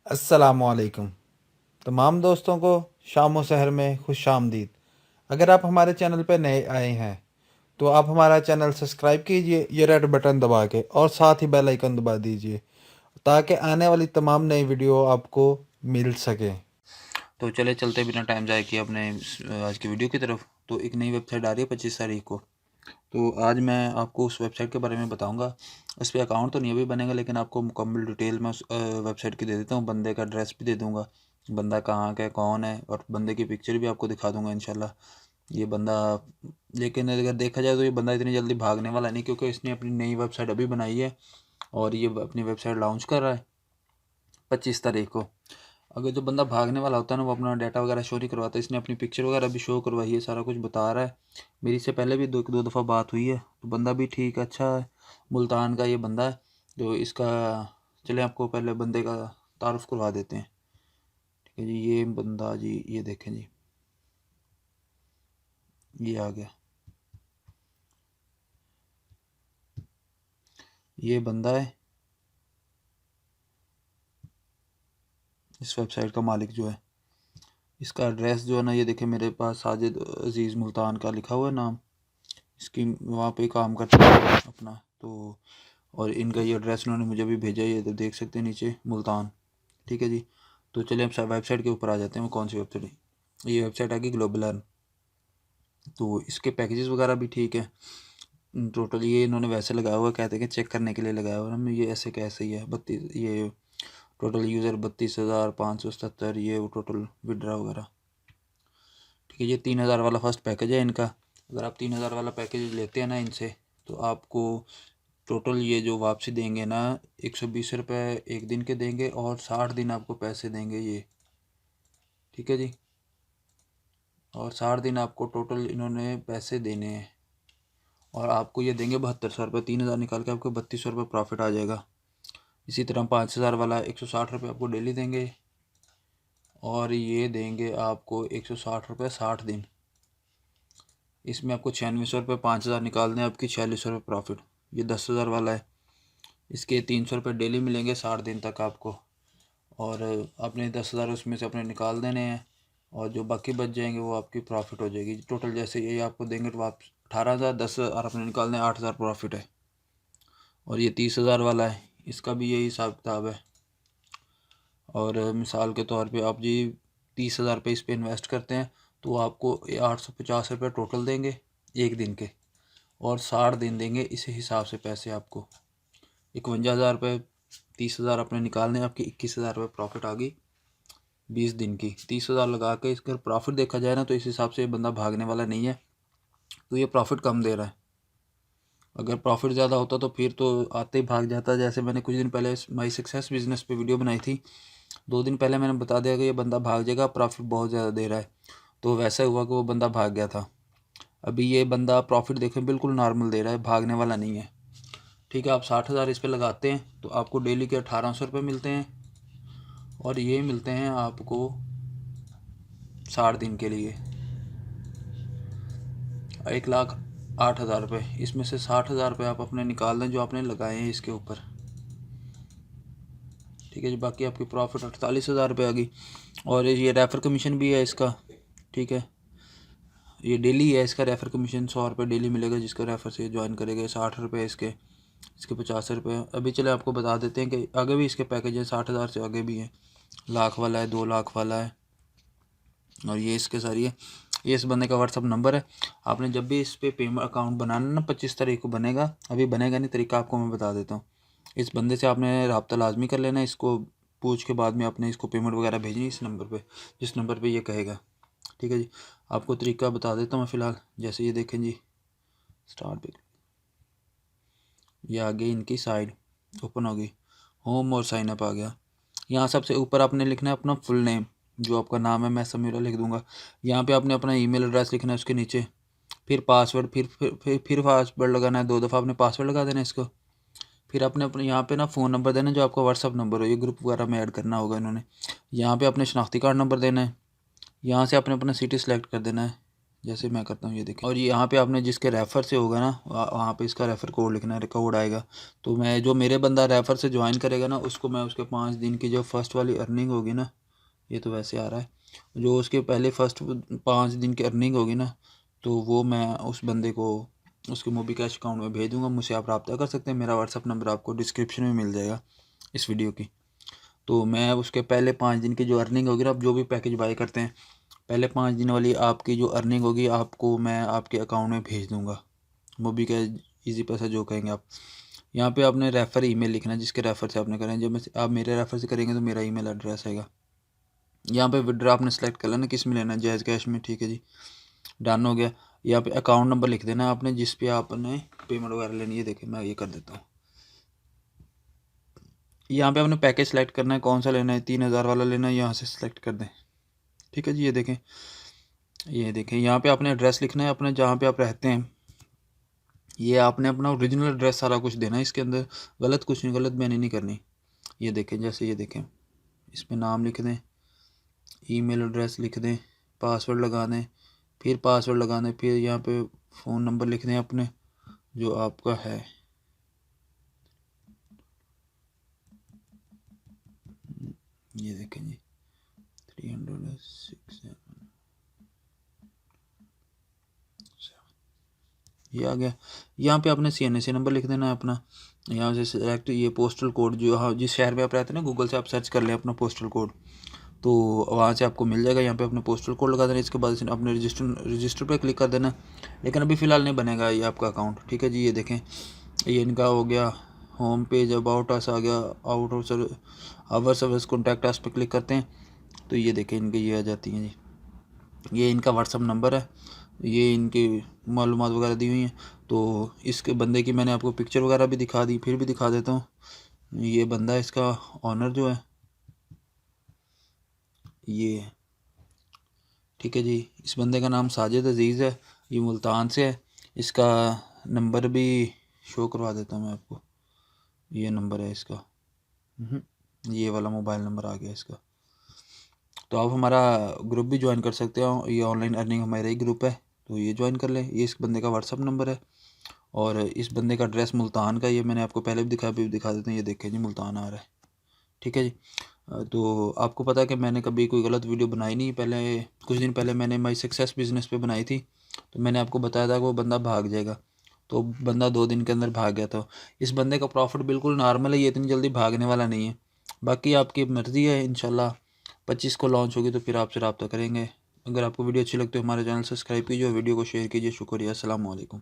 अस्सलामुअलैकुम। तमाम दोस्तों को शाम व सहर में खुश आमदीद। अगर आप हमारे चैनल पर नए आए हैं तो आप हमारा चैनल सब्सक्राइब कीजिए ये रेड बटन दबा के, और साथ ही बेल आइकन दबा दीजिए ताकि आने वाली तमाम नई वीडियो आपको मिल सके। तो चले चलते बिना टाइम ज़ाया किए अपने आज की वीडियो की तरफ। तो एक नई वेबसाइट आ रही है 25 तारीख को। तो आज मैं आपको उस वेबसाइट के बारे में बताऊंगा। उस पर अकाउंट तो नहीं अभी बनेगा, लेकिन आपको मुकम्मल डिटेल मैं उस वेबसाइट की दे देता हूँ। बंदे का एड्रेस भी दे दूंगा, बंदा कहाँ का है, कौन है, और बंदे की पिक्चर भी आपको दिखा दूंगा इंशाल्लाह। ये बंदा, लेकिन अगर देखा जाए तो ये बंदा इतनी जल्दी भागने वाला नहीं, क्योंकि इसने अपनी नई वेबसाइट अभी बनाई है और ये अपनी वेबसाइट लॉन्च कर रहा है 25 तारीख को। अगर जो बंदा भागने वाला होता है ना, वो अपना डाटा वगैरह शो नहीं करवाता। इसने अपनी पिक्चर वगैरह भी शो करवाई है, सारा कुछ बता रहा है। मेरी इससे पहले भी दो दफ़ा बात हुई है, तो बंदा भी ठीक अच्छा है। मुल्तान का ये बंदा है। तो इसका, चले आपको पहले बंदे का तारुफ करवा देते हैं। ठीक है जी, ये बंदा जी, ये देखें जी, ये आ गया। ये बंदा है, इस वेबसाइट का मालिक जो है। इसका एड्रेस जो है ना, ये देखें, मेरे पास साजिद अजीज़ मुल्तान का लिखा हुआ है नाम। इसकी वहाँ पे काम करता है अपना। तो और इनका ये एड्रेस उन्होंने मुझे भी भेजा है, ये तो देख सकते हैं नीचे, मुल्तान। ठीक है जी। तो चलिए हम वेबसाइट के ऊपर आ जाते हैं। वो कौन सी वेबसाइट है? ये वेबसाइट आ गई ग्लोबल अर्न। तो इसके पैकेजेस वगैरह भी ठीक है। टोटल ये इन्होंने वैसे लगाया हुआ, कहते हैं कि चेक करने के लिए लगाया हुआ है। ये ऐसे कैसे ही है 32, ये टोटल यूज़र 32,577, ये वो टोटल विड्रा वगैरह। ठीक है, ये 3,000 वाला फर्स्ट पैकेज है इनका। अगर आप 3,000 वाला पैकेज लेते हैं ना इनसे, तो आपको टोटल ये जो वापसी देंगे ना, 120 रुपये एक दिन के देंगे और 60 दिन आपको पैसे देंगे ये। ठीक है जी। और 60 दिन आपको टोटल इन्होंने पैसे देने हैं, और आपको ये देंगे 7200 रुपये। 3,000 निकाल के आपको 3200 रुपये प्रॉफिट आ जाएगा। इसी तरह 5,000 वाला 160 रुपये आपको डेली देंगे, और ये देंगे आपको 160 रुपये 60 दिन। इसमें आपको 9600 रुपये, 5,000 निकाल दें, आपकी 4600 रुपये प्रॉफिट। ये 10,000 वाला है, इसके 300 रुपये डेली मिलेंगे 60 दिन तक आपको। और आपने 10,000 उसमें से अपने निकाल देने हैं, और जो बाकी बच जाएंगे वो आपकी प्रॉफिट हो जाएगी। टोटल जैसे ये आपको देंगे तो आप 18,000, 10,000 अपने निकालने, 8,000 प्रॉफिट है। और ये 30,000 वाला है, इसका भी यही हिसाब किताब है। और मिसाल के तौर पे आप जी 30,000 रुपये इस पर इन्वेस्ट करते हैं, तो आपको 850 रुपये टोटल देंगे एक दिन के, और 60 दिन देंगे इसी हिसाब से पैसे आपको। 51,000 रुपये, 30,000 अपने निकालने, आपकी 21,000 रुपये प्रॉफिट आ गई 20 दिन की। 30,000 लगा के इसका प्रॉफिट देखा जाए ना, तो इस हिसाब से ये बंदा भागने वाला नहीं है, तो ये प्रॉफिट कम दे रहा है। अगर प्रॉफिट ज़्यादा होता तो फिर तो आते ही भाग जाता। जैसे मैंने कुछ दिन पहले माई सक्सेस बिजनेस पे वीडियो बनाई थी, 2 दिन पहले मैंने बता दिया कि ये बंदा भाग जाएगा, प्रॉफिट बहुत ज़्यादा दे रहा है। तो वैसा हुआ कि वो बंदा भाग गया था। अभी ये बंदा प्रॉफिट देखें बिल्कुल नॉर्मल दे रहा है, भागने वाला नहीं है। ठीक है, आप 60,000 इस पर लगाते हैं तो आपको डेली के 1,800 रुपये मिलते हैं, और ये मिलते हैं आपको 60 दिन के लिए 1,08,000 रुपये। इसमें से 60,000 रुपये आप अपने निकाल दें जो आपने लगाए हैं इसके ऊपर। ठीक है जी, बाकी आपकी प्रॉफिट 48,000 रुपये आ गई। और ये रेफ़र कमीशन भी है इसका। ठीक है, ये डेली है इसका रेफ़र कमीशन, 100 रुपये डेली मिलेगा जिसका रेफ़र से ज्वाइन करेगा। 60 रुपये इसके 50 रुपये। अभी चले आपको बता देते हैं कि आगे भी इसके पैकेज हैं, 60,000 से आगे भी हैं, लाख वाला है, 2 लाख वाला है। और ये इसके सारी है। ये इस बंदे का व्हाट्सअप नंबर है। आपने जब भी इस पर पेमेंट अकाउंट बनाना ना, 25 तारीख को बनेगा, अभी बनेगा नहीं, तरीका आपको मैं बता देता हूँ। इस बंदे से आपने रब्ता लाजमी कर लेना, इसको पूछ के बाद में आपने इसको पेमेंट वगैरह भेजनी इस नंबर पे, जिस नंबर पे ये कहेगा। ठीक है जी, आपको तरीका बता देता हूँ मैं फ़िलहाल। जैसे ये देखें जी, स्टार्ट पे ये आ गई इनकी साइड, ओपन हो गई, होम और साइन अप आ गया। यहाँ सबसे ऊपर आपने लिखना है अपना फुल नेम, जो आपका नाम है, मैं समीरा लिख दूंगा। यहाँ पे आपने अपना ईमेल एड्रेस लिखना है उसके नीचे, फिर पासवर्ड, फिर पासवर्ड लगाना है, 2 दफ़ा आपने पासवर्ड लगा देना है इसको। फिर आपने अपने यहाँ पे ना फ़ोन नंबर देना है जो आपका व्हाट्सअप नंबर हो, ये ग्रुप वगैरह में ऐड करना होगा इन्होंने। यहाँ पे अपने शनाख्ती कार्ड नंबर देना है। यहाँ से आपने अपना सिटी सेलेक्ट कर देना है, जैसे मैं करता हूँ ये देखें। और यहाँ पे आपने जिसके रेफ़र से होगा ना वहाँ पे इसका रेफ़र कोड लिखना है, कोड आएगा। तो मैं जो मेरे बंदा रेफ़र से ज्वाइन करेगा ना उसको मैं उसके 5 दिन की जो फ़र्स्ट वाली अर्निंग होगी ना, ये तो वैसे आ रहा है, जो उसके पहले फ़र्स्ट 5 दिन की अर्निंग होगी ना, तो वो मैं उस बंदे को उसके मोबी कैश अकाउंट में भेज दूँगा। मुझसे आप रब्ता कर सकते हैं, मेरा व्हाट्सअप नंबर आपको डिस्क्रिप्शन में मिल जाएगा इस वीडियो की। तो मैं उसके पहले 5 दिन की जो अर्निंग होगी ना, आप जो भी पैकेज बाय करते हैं, पहले 5 दिन वाली आपकी जो अर्निंग होगी आपको मैं आपके अकाउंट में भेज दूँगा। मोबी कैश, ईज़ी पैसा जो कहेंगे आप। यहाँ पे आपने रेफ़र ईमेल लिखना है जिसके रेफ़र से आपने करें। जब आप मेरे रेफ़र से करेंगे तो मेरा ईमेल एड्रेस आएगा। यहाँ पे विड्रॉ आपने सेलेक्ट कर लेना किस में लेना है, जैज़ कैश में, ठीक है जी, डन हो गया। यहाँ पे अकाउंट नंबर लिख देना आपने जिस पे आपने पेमेंट वगैरह लेनी है। देखिए मैं ये कर देता हूँ। यहाँ पे आपने पैकेज सेलेक्ट करना है, कौन सा लेना है, 3000 वाला लेना है, यहाँ से सेलेक्ट कर दें, ठीक है जी। ये देखें यहाँ पे आपने एड्रेस लिखना है अपना जहाँ पे आप रहते हैं। ये आपने अपना ओरिजिनल एड्रेस सारा कुछ देना है इसके अंदर, गलत कुछ नहीं, गलत बयानी नहीं करनी। ये देखें, जैसे ये देखें, इसमें नाम लिख दें, ईमेल एड्रेस लिख दें, पासवर्ड लगा दें, फिर पासवर्ड लगा दें, फिर यहाँ पे फ़ोन नंबर लिख दें अपने जो आपका है। ये देखें जी 306 ये आ गया। यहाँ पे आपने CNC नंबर लिख देना है अपना। यहाँ से सेलेक्ट ये पोस्टल कोड जो हाँ जिस शहर में आप रहते हैं ना, गूगल से आप सर्च कर लें अपना पोस्टल कोड, तो वहाँ से आपको मिल जाएगा। यहाँ पे अपने पोस्टल कोड लगा देना, इसके बाद अपने रजिस्टर पे क्लिक कर देना। लेकिन अभी फ़िलहाल नहीं बनेगा ये आपका अकाउंट, ठीक है जी। ये देखें ये इनका हो गया होम पेज, अबाउट अस आ गया, out of our service, contact us पे क्लिक करते हैं तो ये देखें इनके ये आ जाती हैं जी। ये इनका व्हाट्सअप नंबर है, ये इनकी मालूमात वगैरह दी हुई हैं। तो इसके बंदे की मैंने आपको पिक्चर वगैरह भी दिखा दी, फिर भी दिखा देता हूँ। ये बंदा इसका ऑनर जो है ये, ठीक है जी। इस बंदे का नाम साजिद अज़ीज़ है, ये मुल्तान से है। इसका नंबर भी शो करवा देता हूँ मैं आपको, ये नंबर है इसका, ये वाला मोबाइल नंबर आ गया इसका। तो आप हमारा ग्रुप भी ज्वाइन कर सकते हो, ये ऑनलाइन अर्निंग हमारा ही ग्रुप है, तो ये ज्वाइन कर लें। ये इस बंदे का व्हाट्सअप नंबर है और इस बंदे का एड्रेस मुल्तान का, ये मैंने आपको पहले भी दिखाया, अभी भी दिखा देते हैं। ये देखें जी मुल्तान आ रहा है, ठीक है जी। तो आपको पता है कि मैंने कभी कोई गलत वीडियो बनाई नहीं। पहले कुछ दिन पहले मैंने माई सक्सेस बिज़नेस पे बनाई थी, तो मैंने आपको बताया था कि वो बंदा भाग जाएगा, तो बंदा 2 दिन के अंदर भाग गया था। इस बंदे का प्रॉफिट बिल्कुल नॉर्मल है, ये इतनी जल्दी भागने वाला नहीं है। बाकी आपकी मर्ज़ी है, इंशाल्लाह 25 को लॉन्च होगी तो फिर आपसे रब्ता करेंगे। अगर आपको वीडियो अच्छी लगती है हमारे चैनल सब्सक्राइब कीजिए और वीडियो को शेयर कीजिए। शुक्रिया, अस्सलाम वालेकुम।